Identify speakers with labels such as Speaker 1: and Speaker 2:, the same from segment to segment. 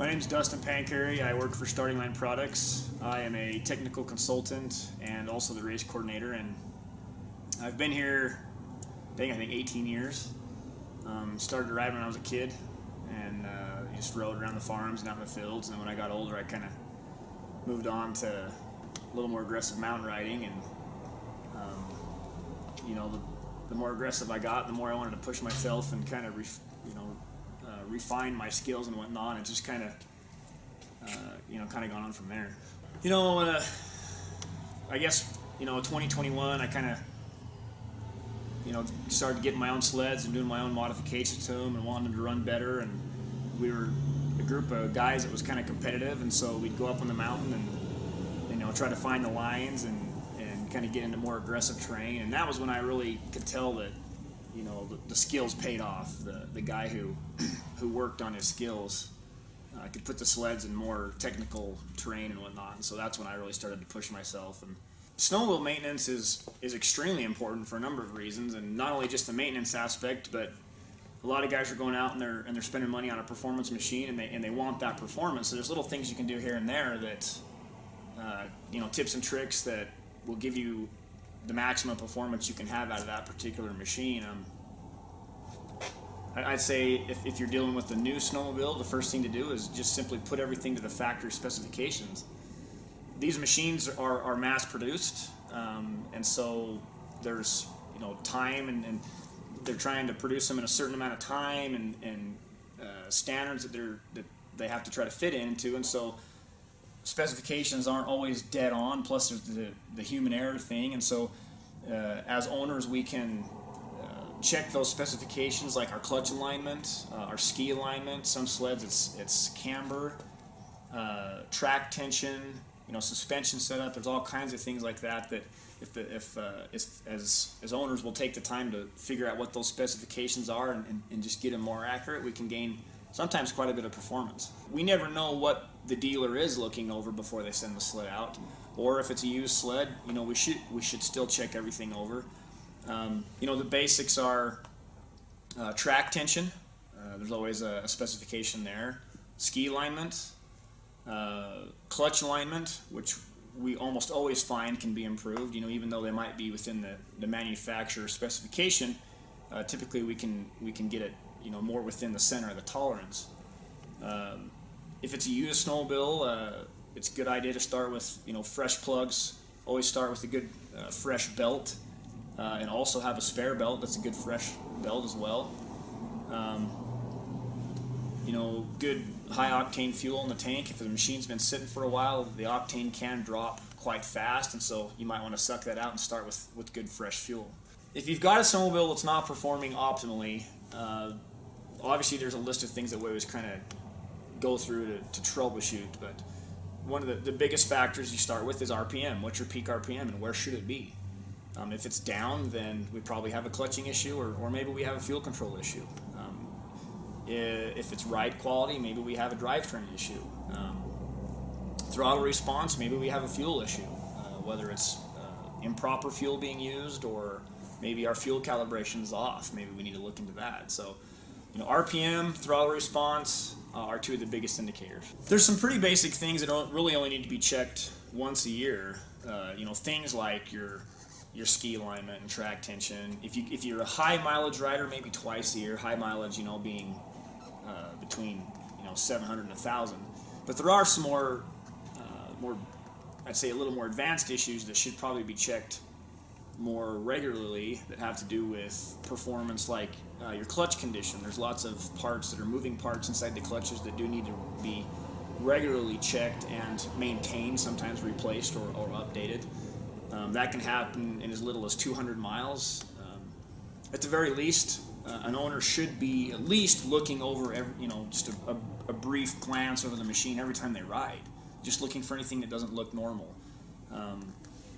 Speaker 1: My name is Dustin Pancheri. I work for Starting Line Products. I am a technical consultant and also the race coordinator, and I've been here, I think 18 years. Started riding when I was a kid, and just rode around the farms and out in the fields. And then when I got older, I kind of moved on to a little more aggressive mountain riding. And you know, the more aggressive I got, the more I wanted to push myself and kind of refine my skills and whatnot. And just kind of gone on from there. I guess 2021, I kind of started getting my own sleds and doing my own modifications to them and wanting them to run better. And we were a group of guys that was kind of competitive, and so we'd go up on the mountain and try to find the lines and kind of get into more aggressive terrain. And that was when I really could tell that the skills paid off. The guy who worked on his skills could put the sleds in more technical terrain and whatnot. And so that's when I really started to push myself. And snowmobile maintenance is extremely important for a number of reasons, and not only just the maintenance aspect, but a lot of guys are going out and they're spending money on a performance machine, and they want that performance. So there's little things you can do here and there that tips and tricks that will give you the maximum performance you can have out of that particular machine. I'd say if you're dealing with a new snowmobile, the first thing to do is just simply put everything to the factory specifications. These machines are mass produced, and so there's time, and they're trying to produce them in a certain amount of time, and standards that they have to try to fit into, and so specifications aren't always dead on. Plus there's the human error thing, and so as owners we can check those specifications, like our clutch alignment, our ski alignment. Some sleds it's camber, track tension, suspension setup. There's all kinds of things like that if as owners we'll take the time to figure out what those specifications are and just get them more accurate, we can gain sometimes quite a bit of performance. We never know what the dealer is looking over before they send the sled out, or if it's a used sled, we should still check everything over. The basics are track tension. There's always a specification there. Ski alignment, clutch alignment, which we almost always find can be improved. Even though they might be within the manufacturer specification, typically we can get it more within the center of the tolerance. If it's a used snowmobile, it's a good idea to start with fresh plugs. Always start with a good fresh belt, and also have a spare belt that's a good fresh belt as well. Good high octane fuel in the tank. If the machine's been sitting for a while, the octane can drop quite fast, and so you might want to suck that out and start with good fresh fuel. If you've got a snowmobile that's not performing optimally, obviously there's a list of things that we always kind of go through to troubleshoot, but one of the biggest factors you start with is RPM. What's your peak RPM and where should it be? If it's down, then we probably have a clutching issue, or maybe we have a fuel control issue. If it's ride quality, maybe we have a drivetrain issue. Throttle response, maybe we have a fuel issue, whether it's improper fuel being used, or maybe our fuel calibration is off. Maybe we need to look into that. So RPM, throttle response are two of the biggest indicators. There's some pretty basic things that don't really only need to be checked once a year. Things like your ski alignment and track tension. If you're a high mileage rider, maybe twice a year. High mileage, being between 700 and 1,000. But there are some more I'd say a little more advanced issues that should probably be checked more regularly, that have to do with performance, like your clutch condition. There's lots of parts that are moving parts inside the clutches that do need to be regularly checked and maintained, sometimes replaced or updated. That can happen in as little as 200 miles. At the very least, an owner should be at least looking over just a brief glance over the machine every time they ride, just looking for anything that doesn't look normal.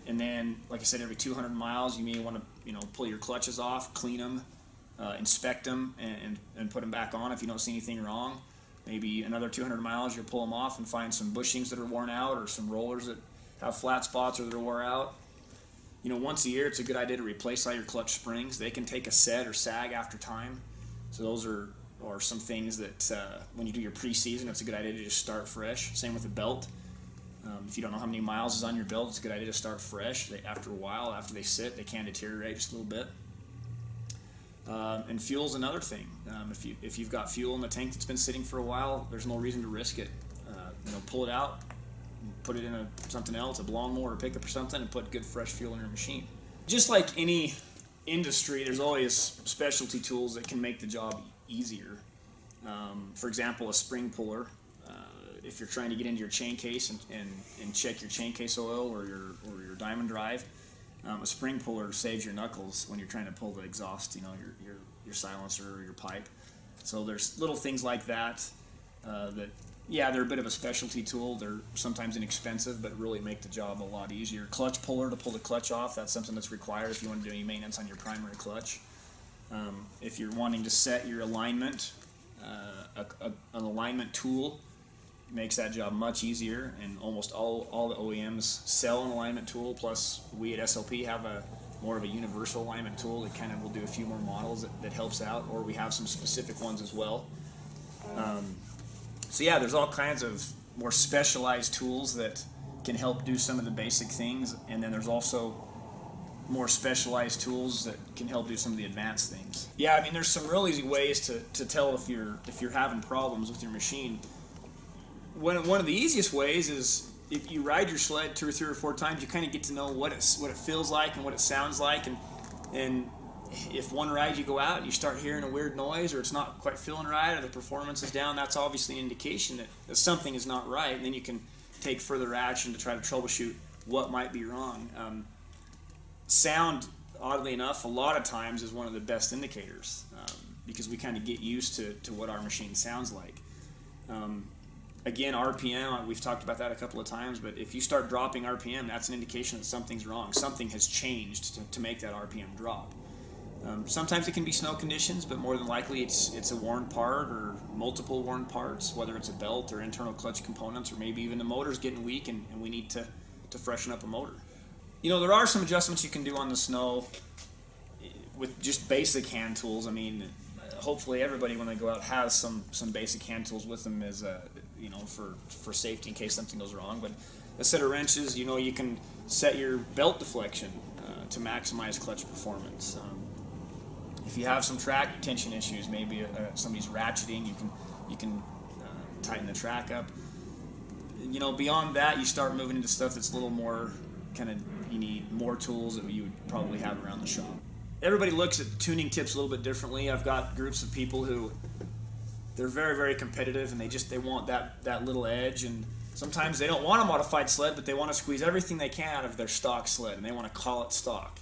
Speaker 1: And then, like I said, every 200 miles, you may want to pull your clutches off, clean them, inspect them, and put them back on if you don't see anything wrong. Maybe another 200 miles, you'll pull them off and find some bushings that are worn out, or some rollers that have flat spots or that are wore out. Once a year, it's a good idea to replace all your clutch springs. They can take a set or sag after time, so those are or some things that when you do your pre-season, it's a good idea to just start fresh. Same with a belt. If you don't know how many miles is on your belt, it's a good idea to start fresh. After a while, after they sit, they can deteriorate just a little bit. And fuel's another thing. If you've got fuel in the tank that's been sitting for a while, there's no reason to risk it. Pull it out, put it in something else, a lawnmower or pickup or something, and put good fresh fuel in your machine. Just like any industry, there's always specialty tools that can make the job easier. For example, a spring puller. If you're trying to get into your chain case and check your chain case oil or your diamond drive, a spring puller saves your knuckles when you're trying to pull the exhaust, your silencer or your pipe. So there's little things like that they're a bit of a specialty tool. They're sometimes inexpensive, but really make the job a lot easier. Clutch puller to pull the clutch off, that's something that's required if you want to do any maintenance on your primary clutch. If you're wanting to set your alignment, an alignment tool makes that job much easier, and almost all the OEMs sell an alignment tool, plus we at SLP have more of a universal alignment tool that kind of will do a few more models that helps out, or we have some specific ones as well. So yeah, there's all kinds of more specialized tools that can help do some of the basic things, and then there's also more specialized tools that can help do some of the advanced things. Yeah, I mean, there's some real easy ways to tell if you're having problems with your machine. One of the easiest ways is if you ride your sled 2 or 3 or 4 times, you kind of get to know what it feels like and what it sounds like, and if one ride you go out and you start hearing a weird noise or it's not quite feeling right or the performance is down, that's obviously an indication that something is not right, and then you can take further action to try to troubleshoot what might be wrong. Sound, oddly enough, a lot of times is one of the best indicators because we kind of get used to what our machine sounds like. Again, RPM, we've talked about that a couple of times, but if you start dropping RPM, that's an indication that something's wrong. Something has changed to make that RPM drop. Sometimes it can be snow conditions, but more than likely it's a worn part or multiple worn parts, whether it's a belt or internal clutch components, or maybe even the motor's getting weak and we need to freshen up a motor. There are some adjustments you can do on the snow with just basic hand tools. I mean, hopefully everybody when they go out has some basic hand tools with them as for safety in case something goes wrong. But a set of wrenches, you can set your belt deflection to maximize clutch performance. If you have some track tension issues, maybe somebody's ratcheting, you can tighten the track up. Beyond that, you start moving into stuff that's a little more you need more tools that you would probably have around the shop. Everybody looks at tuning tips a little bit differently. I've got groups of people who they're very, very competitive, and they want that little edge, and sometimes they don't want a modified sled, but they want to squeeze everything they can out of their stock sled, and they want to call it stock.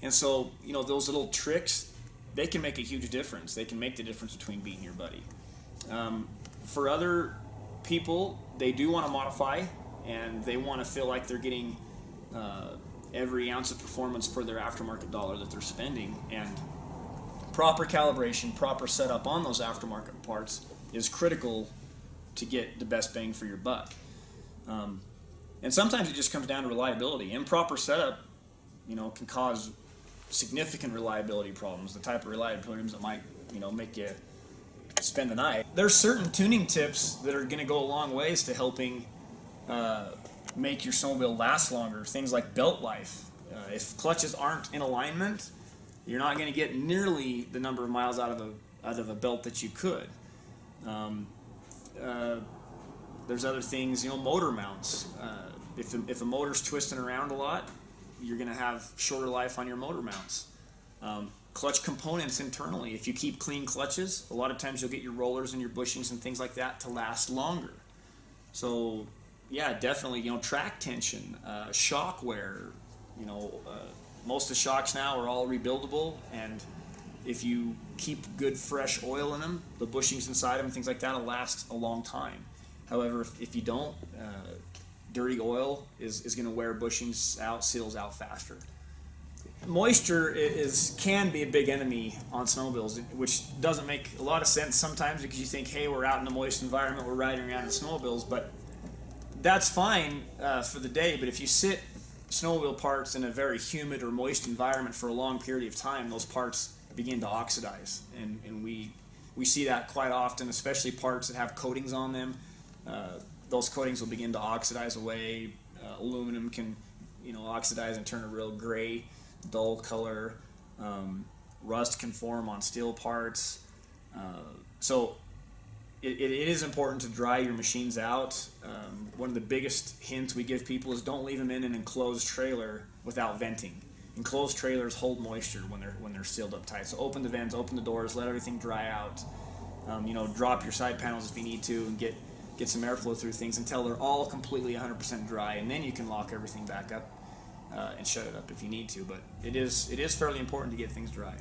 Speaker 1: And so, those little tricks, they can make a huge difference. They can make the difference between beating your buddy. For other people, they do want to modify, and they want to feel like they're getting every ounce of performance for their aftermarket dollar that they're spending, and proper calibration, proper setup on those aftermarket parts is critical to get the best bang for your buck. And sometimes it just comes down to reliability. Improper setup, can cause significant reliability problems, the type of reliability problems that might, make you spend the night. There's certain tuning tips that are going to go a long ways to helping make your snowmobile last longer. Things like belt life. If clutches aren't in alignment, you're not going to get nearly the number of miles out of a belt that you could. There's other things, motor mounts. If a motor's twisting around a lot, you're going to have shorter life on your motor mounts. Clutch components internally. If you keep clean clutches, a lot of times you'll get your rollers and your bushings and things like that to last longer. So yeah, definitely, track tension, shock wear, most of the shocks now are all rebuildable, and if you keep good fresh oil in them, the bushings inside them and things like that will last a long time. However, if you don't, dirty oil is going to wear bushings out, seals out faster. Moisture can be a big enemy on snowmobiles, which doesn't make a lot of sense sometimes because you think, hey, we're out in a moist environment, we're riding around in snowmobiles, but that's fine for the day, but if you sit snowmobile parts in a very humid or moist environment for a long period of time, those parts begin to oxidize, and we we see that quite often, especially parts that have coatings on them. Those coatings will begin to oxidize away. Aluminum can, oxidize and turn a real gray, dull color. Rust can form on steel parts. So it is important to dry your machines out. One of the biggest hints we give people is don't leave them in an enclosed trailer without venting. Enclosed trailers hold moisture when they're sealed up tight. So open the vents, open the doors, let everything dry out. Drop your side panels if you need to, and get some airflow through things until they're all completely 100% dry, and then you can lock everything back up and shut it up if you need to. But it is fairly important to get things dry.